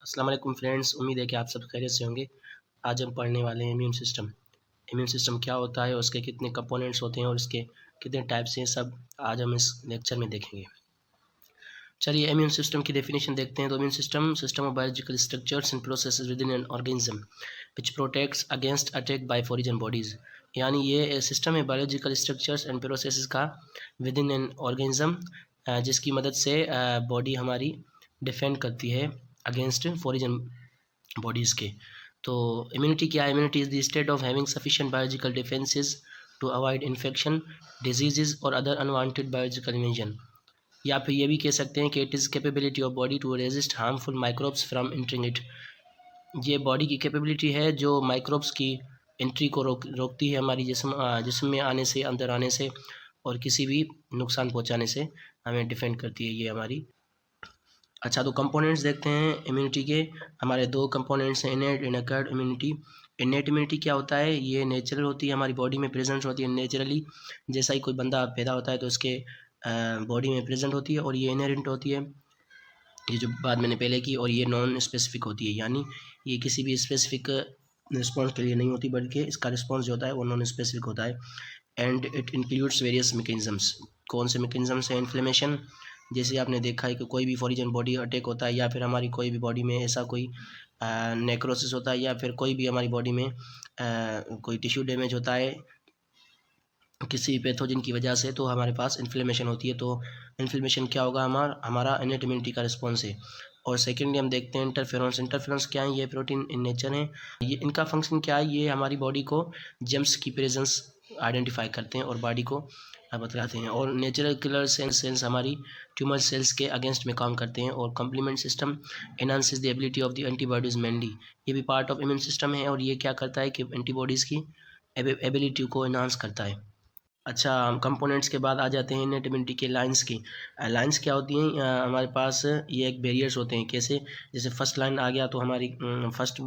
अस्सलाम वालेकुम फ्रेंड्स, उम्मीद है कि आप सब खैरियत से होंगे। आज हम पढ़ने वाले हैं इम्यून सिस्टम। इम्यून सिस्टम क्या होता है, उसके कितने कंपोनेंट्स होते हैं और इसके कितने टाइप्स हैं, सब आज हम इस लेक्चर में देखेंगे। चलिए इम्यून सिस्टम की डेफिनेशन देखते हैं। तो immune system of biological structures and processes with in an organism which protects against attack by foreign bodies. यानी ये सिस्टम है बायोलॉजिकल स्ट्रक्चर्स एंड प्रोसेसेस का विद इन एन ऑर्गेनिज्म, जिसकी मदद से बॉडी हमारी डिफेंड करती है अगेंस्ट फॉरेन बॉडीज़ के। तो इम्यूनिटी क्या है? Immunity is the state of having sufficient biological defences to avoid infection, diseases और अदर अनवांटेड बायोलॉजिकल इन्वेजन। या फिर ये भी कह सकते हैं कि it is capability of body to resist harmful microbes from entering it. ये बॉडी की कैपेबिलिटी है जो माइक्रोब्स की एंट्री को रोकती है हमारी जिस्म में आने से, अंदर आने से और किसी भी नुकसान पहुंचाने से हमें डिफेंड करती है ये हमारी। अच्छा, तो कंपोनेंट्स देखते हैं इम्यूनिटी के। हमारे दो कंपोनेंट्स हैं, इनेट and acquired immunity. Innate immunity क्या होता है? ये नेचुरल होती है, हमारी बॉडी में प्रेजेंट होती है नेचुरली। जैसा ही कोई बंदा पैदा होता है तो उसके बॉडी में प्रेजेंट होती है। और ये इनहेरेंट होती है, ये जो बात मैंने पहले की। और ये नॉन स्पेसिफिक होती है, यानी ये किसी भी स्पेसिफिक रिस्पॉन्स के लिए नहीं होती, बल्कि इसका रिस्पॉन्स जो होता है वो नॉन स्पेसिफिक होता है। And it includes various mechanisms. कौन से मैकेनिज्म्स हैं? इन्फ्लेमेशन, जैसे आपने देखा है कि कोई भी फॉरेन बॉडी अटैक होता है या फिर हमारी कोई भी बॉडी में ऐसा कोई नेक्रोसिस होता है या फिर कोई भी हमारी बॉडी में कोई टिश्यू डैमेज होता है किसी पैथोजन की वजह से, तो हमारे पास इन्फ्लेमेशन होती है। तो इन्फ्लेमेशन क्या होगा? हमारा इनेट इम्यूनिटी का रिस्पॉन्स है। और सेकेंडली हम देखते हैं इंटरफेरेंस। इंटरफेरेंस क्या है? ये प्रोटीन इन नेचर है। ये इनका फंक्शन क्या है? ये हमारी बॉडी को जर्म्स की प्रेजेंस आइडेंटिफाई करते हैं और बॉडी को बतलाते हैं। और नेचुरल किलर सेल्स हमारी ट्यूमर सेल्स के अगेंस्ट में काम करते हैं। और complement system enhances the ability of the antibodies mainly. ये भी पार्ट ऑफ इम्यून सिस्टम है और ये क्या करता है कि एंटीबॉडीज़ की एबिलिटी को एनहांस करता है। अच्छा, हम कंपोनेंट्स के बाद आ जाते हैं इनेट इम्यूनिटी के लाइंस की। लाइंस क्या होती हैं? हमारे पास ये एक बैरियर्स होते हैं। कैसे? जैसे फर्स्ट लाइन आ गया तो हमारी फर्स्ट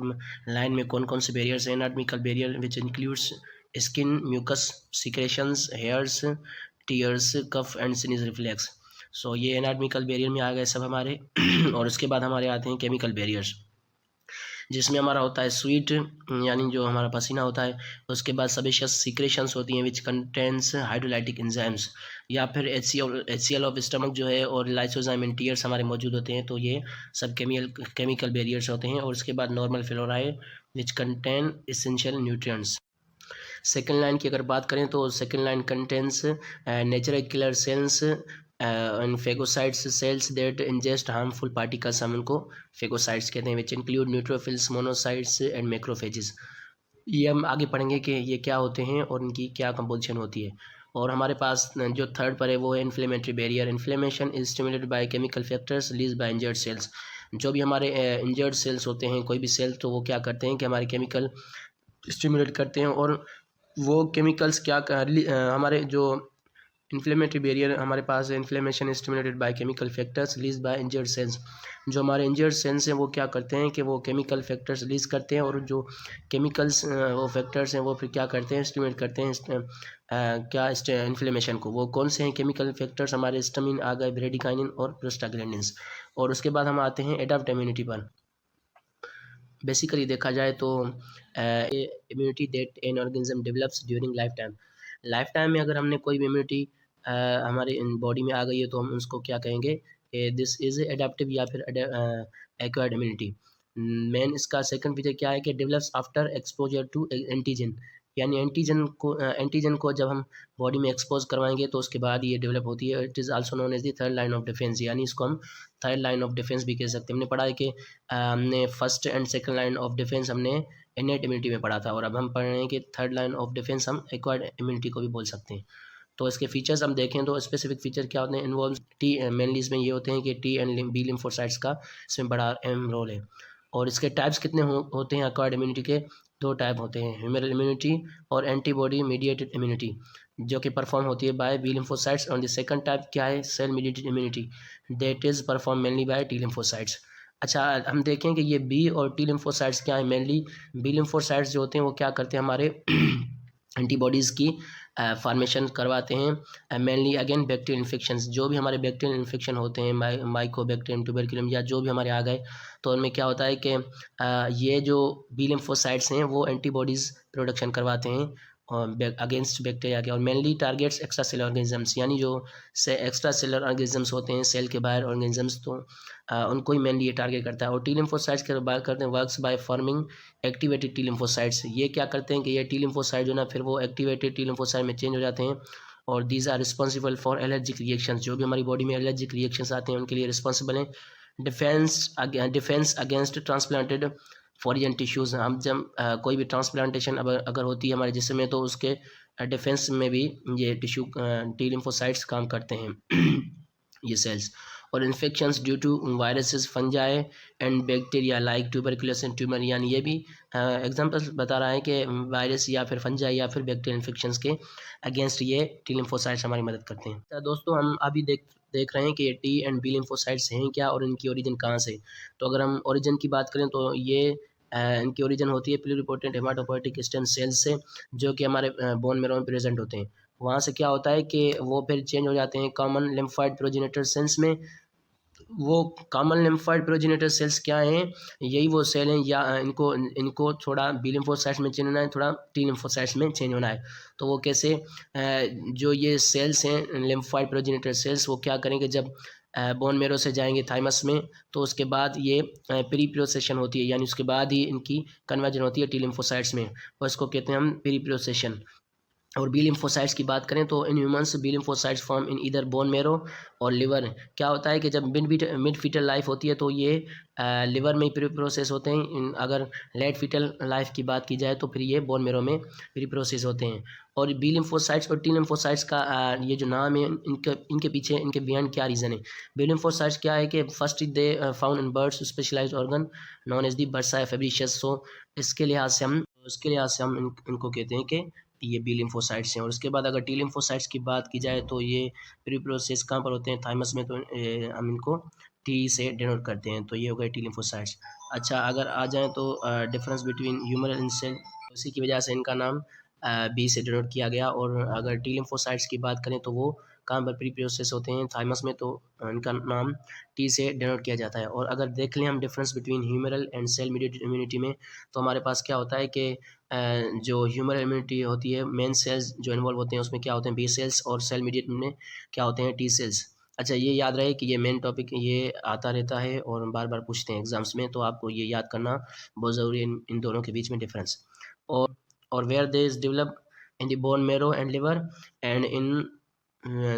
लाइन में कौन कौन से बैरियर्स हैं? Anatomical barrier which includes skin, mucus, secretions, hairs, tears, cough and sneeze reflex. So ये एनाटॉमिकल बैरियर में आ गए सब हमारे। और उसके बाद हमारे आते हैं केमिकल बैरियर्स, जिसमें हमारा होता है स्वीट, यानी जो हमारा पसीना होता है। उसके बाद सबेशियस सीक्रेशंस होती हैं विच कंटेंस हाइड्रोलाइटिक एंजाइम्स, या फिर HCl ऑफ स्टमक जो है, और लाइसोजाइम एंड टीयर्स हमारे मौजूद होते हैं। तो ये सब केमिकल बैरियर्स होते हैं। और उसके बाद normal flora which contain essential nutrients. Second line की अगर बात करें तो second line contains natural killer cells and phagocytes, cells that ingest harmful particles, हम उनको फेगोसाइट्स कहते हैं, which include neutrophils, monocytes and macrophages. ये हम आगे पढ़ेंगे कि ये क्या होते हैं और इनकी क्या कंपोजिशन होती है। और हमारे पास जो थर्ड पर है वो है inflammatory barrier. Inflammation is stimulated by chemical factors release by injured cells. जो भी हमारे इंजर्ड सेल्स होते हैं, कोई भी सेल, तो वो क्या करते हैं कि हमारे केमिकल स्टिमुलेट करते हैं। और वो केमिकल्स क्या हमारे जो इन्फ्लेमेटरी बैरियर हमारे पास है, inflammation stimulated by chemical factors release by injured cells. जो हमारे इंजर्ड सेल्स हैं वो क्या करते हैं कि वो केमिकल फैक्टर्स रिलीज करते हैं। और जो केमिकल्स वो फैक्टर्स हैं वो फिर क्या करते हैं? स्टिमुलेट करते हैं क्या इन्फ्लेमेशन को। वो कौन से हैं केमिकल फैक्टर्स? हमारे हिस्टामिन आ गए, ब्रेडिकाइनिन और प्रोस्टाग्लैंडिन्स। और उसके बाद हम आते हैं एडाप्ट इम्यूनिटी पर। बेसिकली देखा जाए तो immunity that an organism develops during life time में अगर हमने कोई भी इम्यूनिटी हमारे बॉडी में आ गई है तो हम उसको क्या कहेंगे? दिस इज एडेप्टिव या फिर एक्वायर्ड इम्यूनिटी। मेन इसका सेकंड फीचर क्या है कि develops after exposure to antigen. यानी एंटीजन को जब हम बॉडी में एक्सपोज करवाएंगे तो उसके बाद ये डेवलप होती है। It is also known as the third line of defence, यानी इसको हम थर्ड लाइन ऑफ डिफेंस भी कह सकते हैं। हमने पढ़ा है कि हमने first and second line of defence हमने इनेट इम्यूनिटी में पढ़ा था, और अब हम पढ़ रहे हैं कि थर्ड लाइन ऑफ डिफेंस हम एक्वायर्ड इम्यूनिटी को भी बोल सकते हैं। तो इसके फीचर्स हम देखें तो स्पेसिफिक फीचर क्या होते हैं? इन्वॉल्व टी, मेनली इसमें ये होते हैं कि टी एंड बी लिम्फोसाइट्स का इसमें बड़ा अहम रोल है। और इसके टाइप्स कितने होते हैं एक्वायर्ड इम्यूनिटी के? दो टाइप होते हैं, ह्यूमरल इम्यूनिटी और एंटीबॉडी मीडिएटेड इम्यूनिटी, जो कि परफॉर्म होती है बाय बी लिम्फोसाइट्स। और द सेकंड टाइप क्या है? Cell mediated immunity, that is perform mainly by T lymphocytes. अच्छा, हम देखें कि ये बी और टी लिम्फोसाइट्स क्या है। मेनली बी लिम्फोसाइट्स जो होते हैं वो क्या करते हैं? हमारे एंटीबॉडीज़ की फॉर्मेशन करवाते हैं मेनली अगेन बैक्टीरियल इन्फेक्शंस। जो भी हमारे बैक्टीरियल इन्फेक्शन होते हैं माइकोबैक्टीरियम, ट्यूबरकुलम या जो भी हमारे आ गए, तो उनमें क्या होता है कि ये जो बी लिम्फोसाइट्स हैं वो एंटीबॉडीज़ प्रोडक्शन करवाते हैं अगेंस्ट बैक्टीरिया के, और mainly targets extra cellular organisms, यानी जो से एक्स्ट्रा सेलर ऑर्गेनिजम्स होते हैं सेल के बाहर ऑर्गेनिजम्स, तो उनको ही मेनली ये टारगेट करता है। और टी लिम्फोसाइट्स की बात करते हैं, works by forming activated T lymphocytes. ये क्या करते हैं कि ये टी लिम्फोसाइट जो ना फिर वो एक्टिवेटेड टी लिम्फोसाइट में चेंज हो जाते हैं, और these are responsible for allergic reactions. जो भी हमारी बॉडी में एलर्जिक रिएक्शंस आते हैं उनके लिए रिस्पॉन्सिबल हैं। Defence against transplanted foreign tissues. हम जब कोई भी ट्रांसप्लांटेशन अगर होती है हमारे जिस्म में, तो उसके डिफेंस में भी ये टिश्यू टी लिम्फोसाइट्स काम करते हैं ये सेल्स। और infections due to viruses, fungi and bacteria like tuberculosis and tumour, यानी ये भी एग्जांपल्स बता रहा है कि वायरस या फिर फंजाई या फिर बैक्टीरियल इन्फेक्शंस के अगेंस्ट ये टी लिम्फोसाइट्स हमारी मदद करते हैं। तो दोस्तों हम अभी देख रहे हैं कि ये टी एंड बी लिम्फोसाइट्स हैं क्या और इनकी ओरिजिन कहाँ से। तो अगर हम ओरिजिन की बात करें तो ये इनकी ओरिजिन होती है प्लूरिपोटेंट हेमाटोपोएटिक स्टेम सेल्स से, जो कि हमारे बोन मैरो में प्रेजेंट होते हैं। वहाँ से क्या होता है कि वो फिर चेंज हो जाते हैं कॉमन लिम्फाइड प्रोजेनेटर सेल्स में। वो कॉमन लिम्फाइड प्रोजेनेटर सेल्स क्या हैं, यही वो सेल हैं, या इनको थोड़ा बी लिम्फोसाइट्स में चेंज होना है, थोड़ा टी लिम्फोसाइट्स में चेंज होना है। तो वो कैसे, जो ये सेल्स हैं लिम्फाइड प्रोजेनेटर सेल्स, वो क्या करेंगे, जब बोन मेरो से जाएंगे थाइमस में, तो उसके बाद ये प्री प्रोसेशन होती है, यानी उसके बाद ही इनकी कन्वर्जन होती है टी लिम्फोसाइट्स में, और इसको कहते हैं हम प्री प्रोसेशन। और बी लिम्फोसाइट्स की बात करें तो in humans B lymphocytes form in इधर बोन मेरो और लिवर। क्या होता है कि जब मिड फीटल लाइफ होती है तो ये लिवर में प्री प्रोसेस होते हैं। अगर लेट फीटल लाइफ की बात की जाए तो फिर ये बोन मेरो में प्री प्रोसेस होते हैं। और बी लिम्फोसाइट्स और टी लिम्फोसाइट्स का ये जो नाम है, इनके पीछे इनके बियॉन्ड क्या रीज़न है। बी लिम्फोसाइट्स क्या है कि first they found in birds specialized organ known as the bursa Fabricius. So उसके लिहाज से हम इनको कहते हैं कि ये बी लिम्फोसाइट्स हैं। और उसके बाद अगर टी लिम्फोसाइट्स की बात की जाए तो ये प्री प्रोसेस कहाँ पर होते हैं, थाइमस में, तो हम इनको टी से डिनोट करते हैं। तो ये हो गए टी लिम्फोसाइट्स। अच्छा, अगर आ जाएँ तो difference between humoral and cell, उसी की वजह से इनका नाम बी से डिनोट किया गया। और अगर टी लिम्फोसाइट्स की बात करें तो वो कहाँ पर प्री प्रोसेस होते हैं, थाइमस में, तो इनका नाम टी से डिनोट किया जाता है। और अगर देख लें हम difference between humoral and cell mediated immunity में, तो हमारे पास क्या होता है कि जो ह्यूमरल इम्यूनिटी होती है, मेन सेल्स जो इन्वॉल्व होते हैं उसमें क्या होते हैं, बी सेल्स, और सेल मीडिएट में क्या होते हैं, टी सेल्स। अच्छा, ये याद रहे कि ये मेन टॉपिक ये आता रहता है और बार बार पूछते हैं एग्जाम्स में, तो आपको ये याद करना बहुत ज़रूरी है इन दोनों के बीच में डिफरेंस। और where they is develop in the bone marrow and liver and in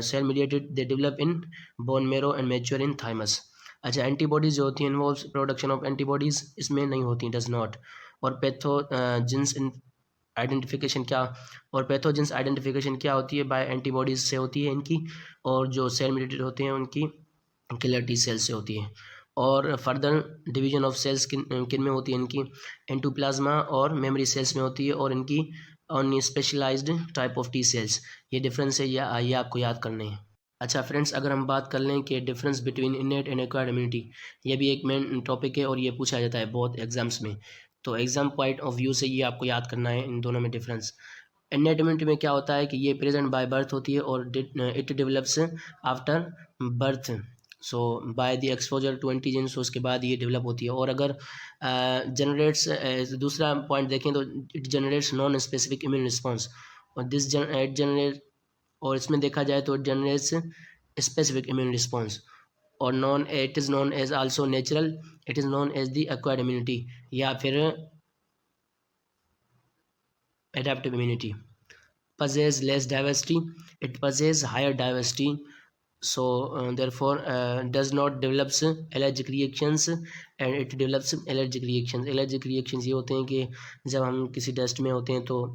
cell mediated they develop in bone marrow and mature in thymus. अच्छा, एंटीबॉडीज़ जो होती हैं इन्वॉल्व प्रोडक्शन ऑफ एंटीबॉडीज़, इसमें नहीं होती, डज नॉट। और pathogens identification क्या होती है, बाय एंटीबॉडीज़ से होती है इनकी, और जो सेल मीडिएटेड होते हैं उनकी किलर टी सेल से होती है। और फर्दर डिवीजन ऑफ सेल्स किन में होती है, इनकी एंडोप्लाज्मा और मेमोरी सेल्स में होती है, और इनकी own specialised type of T cells. ये डिफरेंस है, ये आपको याद करने हैं। अच्छा फ्रेंड्स, अगर हम बात कर लें कि difference between इनेट and acquired immunity, ये भी एक मेन टॉपिक है और ये पूछा जाता है बहुत एग्जाम्स में। तो एग्जाम पॉइंट ऑफ व्यू से ये आपको याद करना है इन दोनों में डिफरेंस। इनेट इम्यूनिटी में क्या होता है कि ये प्रेजेंट बाय बर्थ होती है और it develops after birth, so by the exposure to antigens, उसके बाद ये डेवलप होती है। और अगर जनरेट्स, दूसरा पॉइंट देखें तो it generates non specific immune response, और इट जनरेट, और इसमें देखा जाए तो it generates specific immune response, और it is known as also natural, it is known as the acquired immunity या फिर adaptive immunity. possess less diversity, it possesses higher diversity, so therefore does not develops allergic reactions and it develops allergic reactions। allergic reactions ये होते हैं कि जब हम किसी dust में होते हैं तो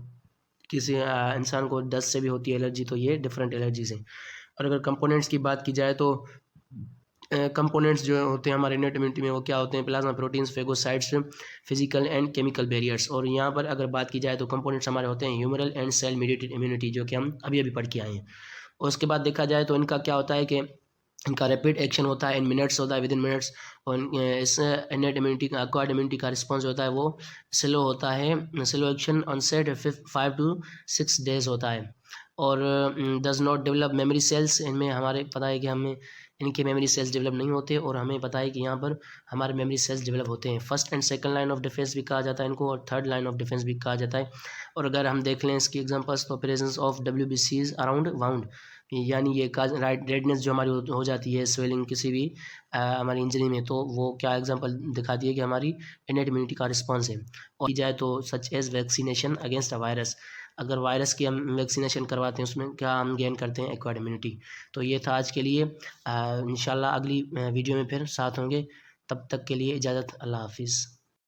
किसी इंसान को डस्ट से भी होती है एलर्जी, तो ये डिफरेंट एलर्जीज हैं। और अगर कंपोनेंट्स की बात की जाए तो कंपोनेंट्स जो होते हैं हमारे इनेट इम्यूनिटी में वो क्या होते हैं, plasma proteins, phagocytes, physical and chemical barriers. और यहाँ पर अगर बात की जाए तो कंपोनेंट्स हमारे होते हैं humoral and cell mediated immunity, जो कि हम अभी पढ़ के आए हैं। और उसके बाद देखा जाए तो इनका क्या होता है कि इनका रैपिड एक्शन होता है, इन मिनट्स होता है, विद इन मिनट्स। और इस इनेट इम्यूनिटी का, एक्वायर्ड इम्यूनिटी का रिस्पॉन्स होता है वो स्लो होता है, slow action on set 5 to 6 days होता है। और does not develop memory cells, इनमें हमारे पता है कि हमें इनके मेमोरी सेल्स डेवलप नहीं होते, और हमें पता है कि यहाँ पर हमारे मेमोरी सेल्स डेवलप होते हैं। First and second line of defence भी कहा जाता है इनको, और थर्ड लाइन ऑफ डिफेंस भी कहा जाता है। और अगर हम देख लें इसकी एग्जांपल्स, तो presence of WBCs around wound, यानी ये का रेडनेस जो हमारी हो जाती है, स्वेलिंग किसी भी हमारी इंजरी में, तो वो क्या एग्जांपल दिखाती है कि हमारी इनेट इम्यूनिटी का रिस्पॉन्स है। और की जाए तो such as vaccination against a virus, अगर वायरस की हम वैक्सीनेशन करवाते हैं उसमें क्या हम गेन करते हैं, एक्वायर्ड इम्यूनिटी। तो ये था आज के लिए, इंशाल्लाह अगली वीडियो में फिर साथ होंगे। तब तक के लिए इजाज़त, अल्लाह हाफिज़।